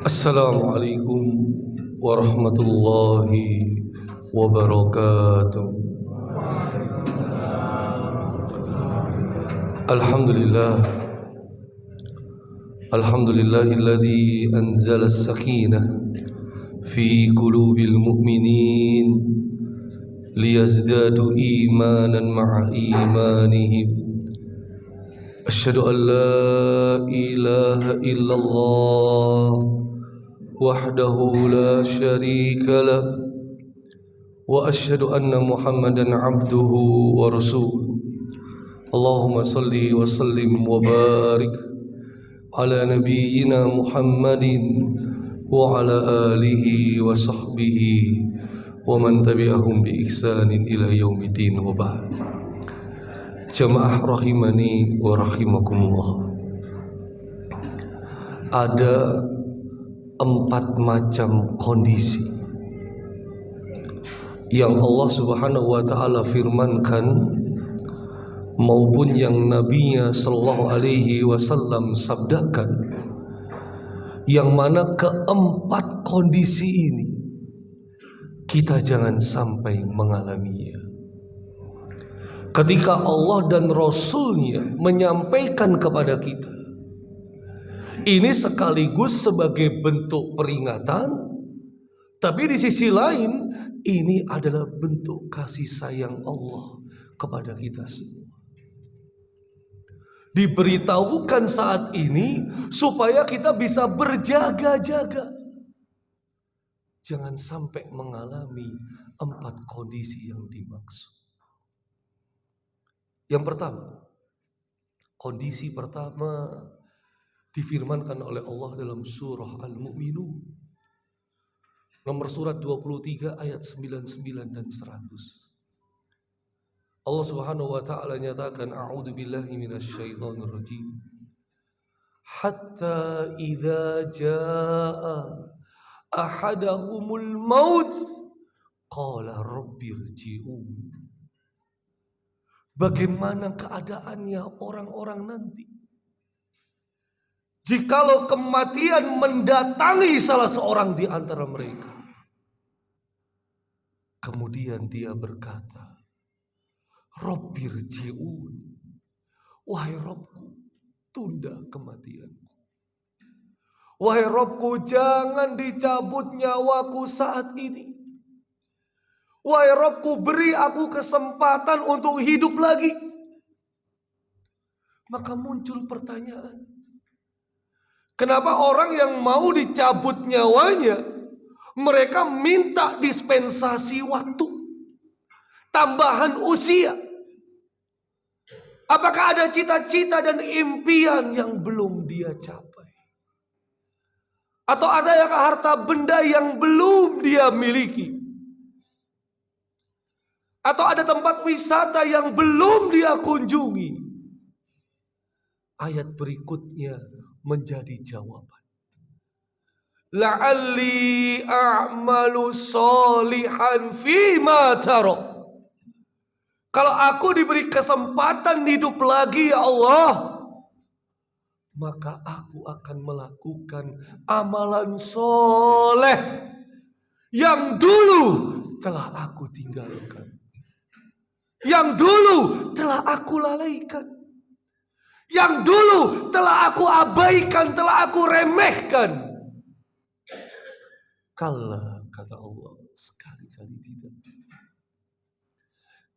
Assalamualaikum warahmatullahi wabarakatuh. Alhamdulillah, alhamdulillahilladzi anzala as-sakinah fi qulubil mu'minin liyazdadu imanan ma'a imanihim. Asyhadu an la ilaha illallah wahdahu la syarika lah wa asyhadu anna Muhammadan abduhu wa rasuluh. Allahumma salli wa sallim wa barik ala nabiyyina Muhammadin wa ala alihi wa sahbihi wa man tabi'ahum bi ihsanin ila yaumiddin wa ba'd. Jamaah rahimani wa rahimakumullah. Ada 4 macam kondisi yang Allah Subhanahu wa taala firmankan maupun yang Nabi-Nya sallallahu alaihi wasallam sabdakan, yang mana keempat kondisi ini kita jangan sampai mengalaminya. Ketika Allah dan Rasul-Nya menyampaikan kepada kita, ini sekaligus sebagai bentuk peringatan, tapi di sisi lain ini adalah bentuk kasih sayang Allah kepada kita semua. Diberitahukan saat ini supaya kita bisa berjaga-jaga, jangan sampai mengalami 4 kondisi yang dimaksud. Yang pertama, kondisi pertama difirmankan oleh Allah dalam surah Al-Mu'minun, nomor surat 23 ayat 99 dan 100. Allah Subhanahu wa taala nyatakan, a'udzu billahi minasyaitonir rajim. Hatta idza jaa ahadahumul maut qala rabbirji'un. Bagaimana keadaannya orang-orang nanti jikalau kematian mendatangi salah seorang di antara mereka, kemudian dia berkata, Rabbirji'un, wahai Rabbku, tunda kematianku. Wahai Rabbku, jangan dicabut nyawaku saat ini. Wahai Rabbku, beri aku kesempatan untuk hidup lagi. Maka muncul pertanyaan, kenapa orang yang mau dicabut nyawanya, mereka minta dispensasi waktu, tambahan usia? Apakah ada cita-cita dan impian yang belum dia capai? Atau ada yang harta benda yang belum dia miliki? Atau ada tempat wisata yang belum dia kunjungi? Ayat berikutnya menjadi jawaban. La'alli a'malu sholihan fima tara. Kalau aku diberi kesempatan hidup lagi ya Allah, maka aku akan melakukan amalan soleh yang dulu telah aku tinggalkan, yang dulu telah aku lalaikan, yang dulu telah aku abaikan, telah aku remehkan. Kalla, kata Allah, sekali-kali tidak.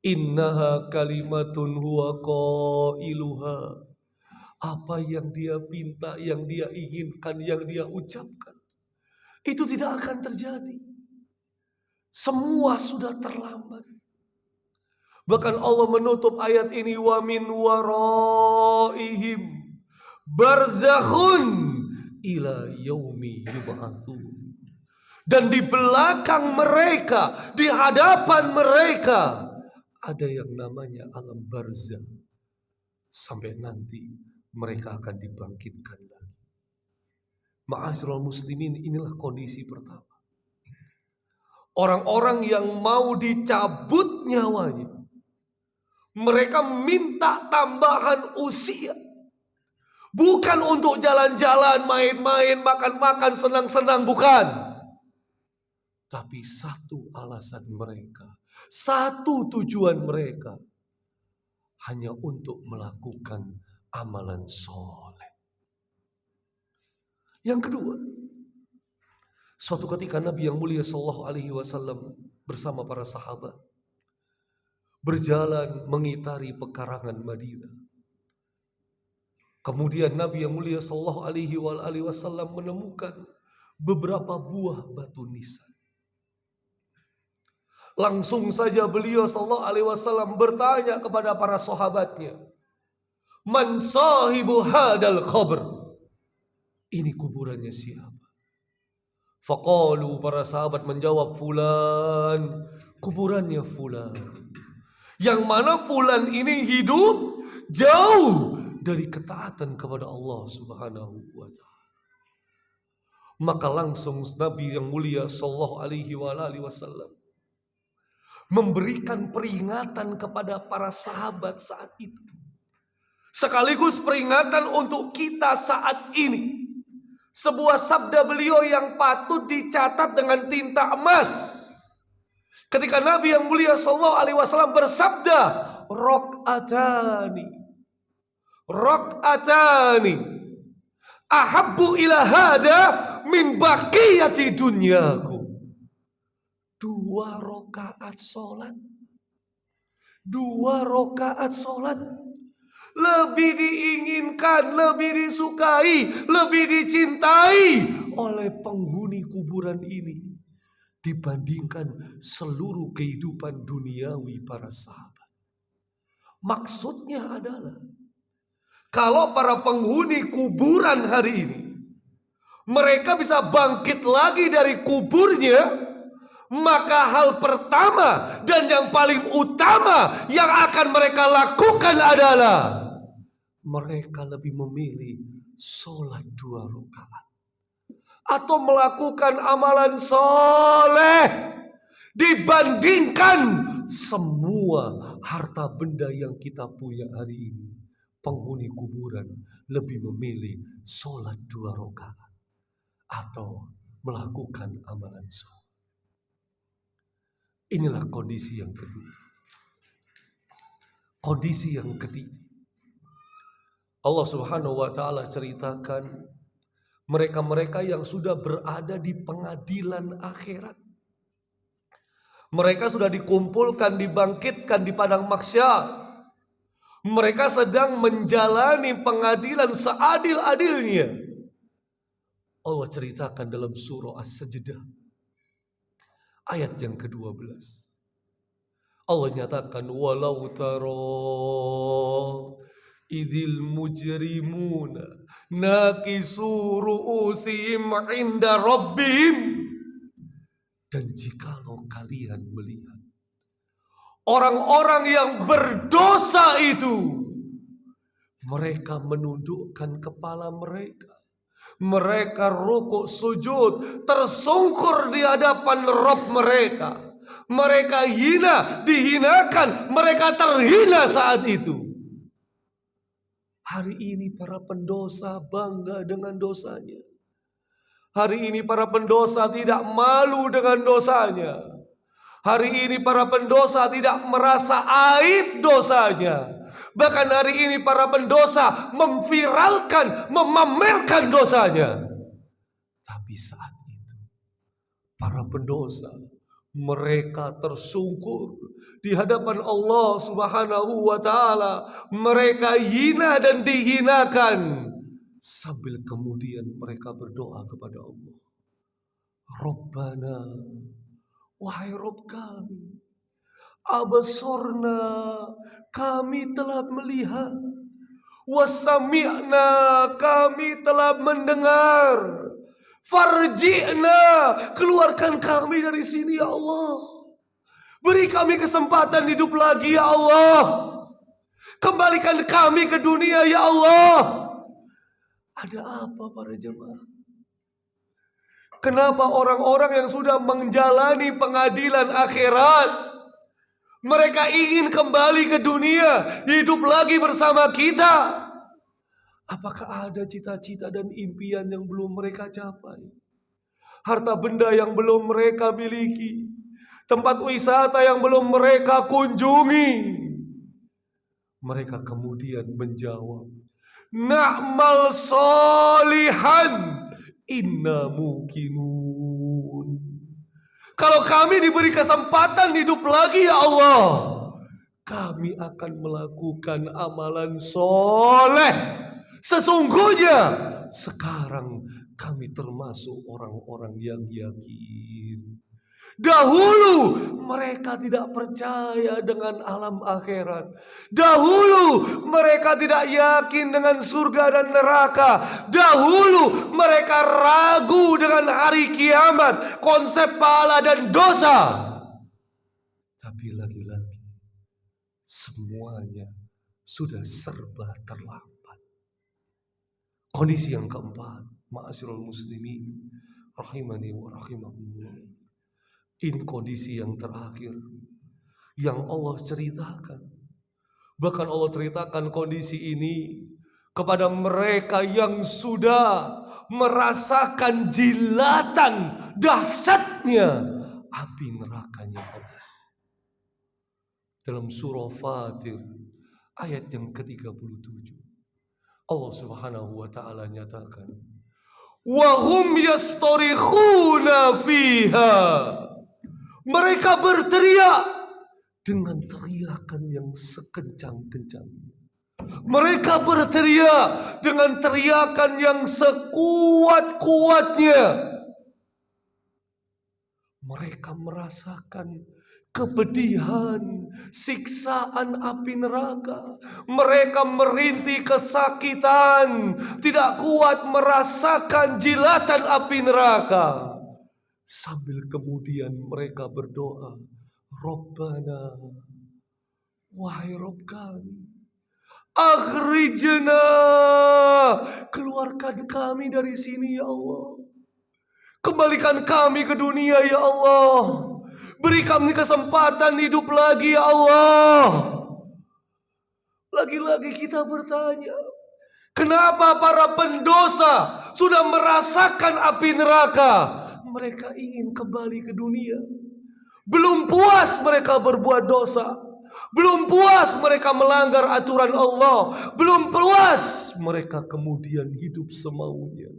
Innaha kalimatun huwa qailuha. Apa yang dia pinta, yang dia inginkan, yang dia ucapkan, itu tidak akan terjadi. Semua sudah terlambat. Bahkan Allah menutup ayat ini, wa min waraihim barzakhun ila yaumi yub'atsun. Dan di belakang mereka, di hadapan mereka, ada yang namanya alam barzakh, sampai nanti mereka akan dibangkitkan lagi. Ma'asyiral muslimin, inilah kondisi pertama. Orang-orang yang mau dicabut nyawanya, mereka minta tambahan usia, Bukan untuk jalan-jalan, main-main, makan-makan, senang-senang, bukan. Tapi satu alasan mereka, satu tujuan mereka, hanya untuk melakukan amalan soleh. Yang kedua, suatu ketika Nabi yang mulia Sallallahu Alaihi Wasallam bersama para sahabat berjalan mengitari pekarangan Madinah. Kemudian Nabi yang mulia Sallallahu Alaihi Wasallam menemukan beberapa buah batu nisan. Langsung saja beliau Sallallahu Alaihi Wasallam bertanya kepada para sahabatnya, "Man sahibu hadal qabr?" Ini kuburannya siapa? Faqalu, para sahabat menjawab, "Fulan." Kuburannya fulan. Yang mana fulan ini hidup jauh dari ketaatan kepada Allah Subhanahu wa ta'ala. Maka langsung Nabi yang mulia Sallallahu Alaihi Wasallam memberikan peringatan kepada para sahabat saat itu. Sekaligus peringatan untuk kita saat ini. Sebuah sabda beliau yang patut dicatat dengan tinta emas. Ketika Nabi yang mulia Sallallahu Alaihi Wasallam bersabda, Rok'atani ahabbu ila hada min baqiyati dunyaku. 2 rakaat sholat, 2 rakaat sholat lebih diinginkan, lebih disukai, lebih dicintai oleh penghuni kuburan ini dibandingkan seluruh kehidupan duniawi para sahabat. Maksudnya adalah, kalau para penghuni kuburan hari ini mereka bisa bangkit lagi dari kuburnya, maka hal pertama dan yang paling utama yang akan mereka lakukan adalah mereka lebih memilih sholat 2 rakaat atau melakukan amalan soleh dibandingkan semua harta benda yang kita punya hari ini. Penghuni kuburan lebih memilih sholat 2 rakaat atau melakukan amalan soleh. Inilah kondisi yang kedua. Kondisi yang ketiga, Allah Subhanahu wa ta'ala ceritakan mereka-mereka yang sudah berada di pengadilan akhirat. Mereka sudah dikumpulkan, dibangkitkan di padang mahsyar. Mereka sedang menjalani pengadilan seadil-adilnya. Allah ceritakan dalam surah As-Sajdah ayat yang ke-12. Allah nyatakan, walau taro idil mujrimuna nakisu ru'usihim inda rabbihim. Dan jikalau kalian melihat orang-orang yang berdosa itu, mereka menundukkan kepala mereka, mereka rukuk sujud tersungkur di hadapan Rabb mereka. Mereka hina, dihinakan, mereka terhina saat itu. Hari ini para pendosa bangga dengan dosanya. Hari ini para pendosa tidak malu dengan dosanya. Hari ini para pendosa tidak merasa aib dosanya. Bahkan hari ini para pendosa memviralkan, memamerkan dosanya. Tapi saat itu para pendosa, mereka tersungkur di hadapan Allah Subhanahu wa ta'ala. Mereka hina dan dihinakan. Sambil kemudian mereka berdoa kepada Allah. Rabbana, wahai Rabb kami, absorna, kami telah melihat, wasami'na, kami telah mendengar, farji'na, keluarkan kami dari sini ya Allah. Beri kami kesempatan hidup lagi ya Allah. Kembalikan kami ke dunia ya Allah. Ada apa para jemaah? Kenapa orang-orang yang sudah menjalani pengadilan akhirat, mereka ingin kembali ke dunia, hidup lagi bersama kita? Apakah ada cita-cita dan impian yang belum mereka capai? Harta benda yang belum mereka miliki, tempat wisata yang belum mereka kunjungi. Mereka kemudian menjawab, na'mal solihan inna muqinun. Kalau kami diberi kesempatan hidup lagi ya Allah, kami akan melakukan amalan soleh. Sesungguhnya sekarang kami termasuk orang-orang yang yakin. Dahulu mereka tidak percaya dengan alam akhirat. Dahulu mereka tidak yakin dengan surga dan neraka. Dahulu mereka ragu dengan hari kiamat, konsep pahala dan dosa. Tapi lagi-lagi semuanya sudah serba terlambat. Kondisi yang keempat, ma'asyiral muslimin rahimani wa rahimakumullah. Ini kondisi yang terakhir yang Allah ceritakan. Bahkan Allah ceritakan kondisi ini kepada mereka yang sudah merasakan jilatan dahsyatnya api nerakanya Allah. Dalam surah Fatir ayat yang ke-37, Allah Subhanahu wa taala nyatakan, wa hum yastarikhuna fiha. Mereka berteriak dengan teriakan yang sekencang-kencangnya. Mereka berteriak dengan teriakan yang sekuat-kuatnya. Mereka merasakan kepedihan, siksaan api neraka. Mereka merintih kesakitan, tidak kuat merasakan jilatan api neraka. Sambil kemudian mereka berdoa, Rabbana, wahai Rabb kami, akhrijna, keluarkan kami dari sini ya Allah. Kembalikan kami ke dunia ya Allah. Beri kami kesempatan hidup lagi ya Allah. Lagi-lagi kita bertanya, kenapa para pendosa sudah merasakan api neraka, mereka ingin kembali ke dunia? Belum puas mereka berbuat dosa, belum puas mereka melanggar aturan Allah, belum puas mereka kemudian hidup semaunya.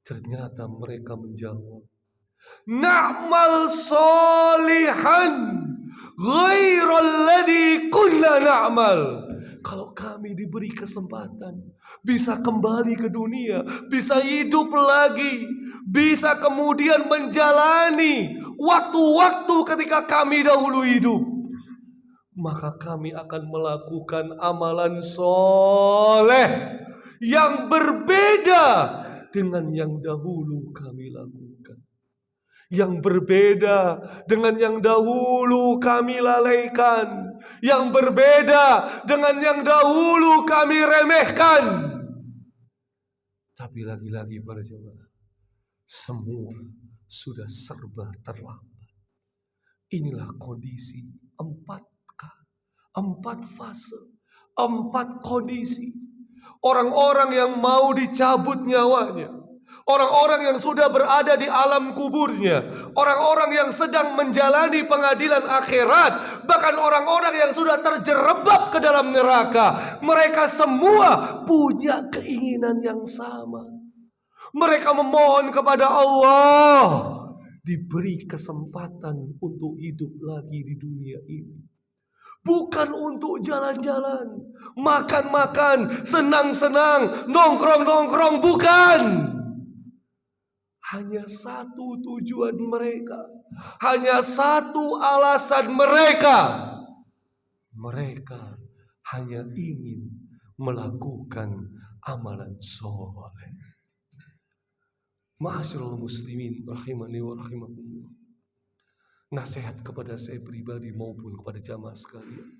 Ternyata mereka menjawab, na'mal solihan ghairal ladzi kunna na'mal. Kalau kami diberi kesempatan bisa kembali ke dunia, bisa hidup lagi, bisa kemudian menjalani waktu-waktu ketika kami dahulu hidup, maka kami akan melakukan amalan soleh yang berbeda dengan yang dahulu kami lakukan, yang berbeda dengan yang dahulu kami lalaikan, yang berbeda dengan yang dahulu kami remehkan. Tapi lagi-lagi para jemaah, semua sudah serba terlambat. Inilah kondisi 4 fase, 4 kondisi. Orang-orang yang mau dicabut nyawanya, orang-orang yang sudah berada di alam kuburnya, orang-orang yang sedang menjalani pengadilan akhirat, bahkan orang-orang yang sudah terjerembab ke dalam neraka. Mereka semua punya keinginan yang sama. Mereka memohon kepada Allah diberi kesempatan untuk hidup lagi di dunia ini. Bukan untuk jalan-jalan, makan-makan, senang-senang, nongkrong-nongkrong, bukan. Hanya satu tujuan mereka, hanya satu alasan mereka. Mereka hanya ingin melakukan amalan soleh. Ma'asyiral muslimin rahimani wa rahimakumullah. Nasihat kepada saya pribadi maupun kepada jamaah sekalian,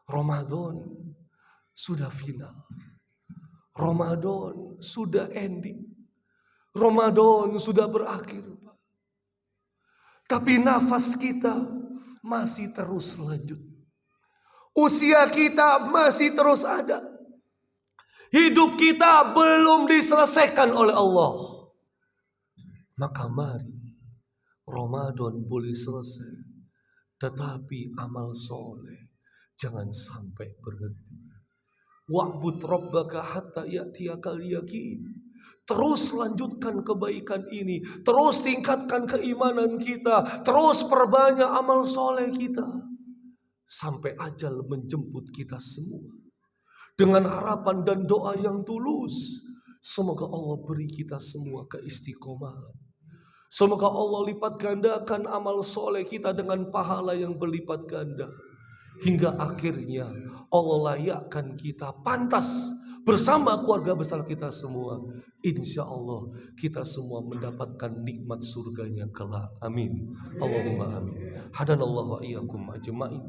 Ramadan sudah final, Ramadan sudah ending, Ramadan sudah berakhir, Pak. Tapi nafas kita masih terus lanjut, usia kita masih terus ada. Hidup kita belum diselesaikan oleh Allah. Maka mari, Ramadan boleh selesai, tetapi amal soleh jangan sampai berhenti. Wa'bud rabbaka hatta ya'tiyakal yakin. Terus lanjutkan kebaikan ini, terus tingkatkan keimanan kita, terus perbanyak amal soleh kita, sampai ajal menjemput kita semua. Dengan harapan dan doa yang tulus, semoga Allah beri kita semua keistiqomahan. Semoga Allah lipat gandakan amal soleh kita dengan pahala yang berlipat ganda. Hingga akhirnya Allah layakkan kita pantas bersama keluarga besar kita semua. Insya Allah kita semua mendapatkan nikmat surganya kelak. Amin. Allahumma amin. Hadanallahu wa iyyakum ajma'in.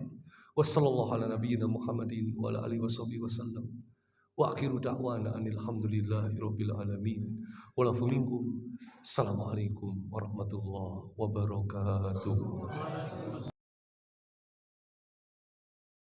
Wassallallahu ala nabiyyina Muhammadin wa ala alihi wasallam. Wa akhiru da'wana alhamdulillahi rabbil alamin. Walafu minkum. Assalamualaikum warahmatullahi wabarakatuh.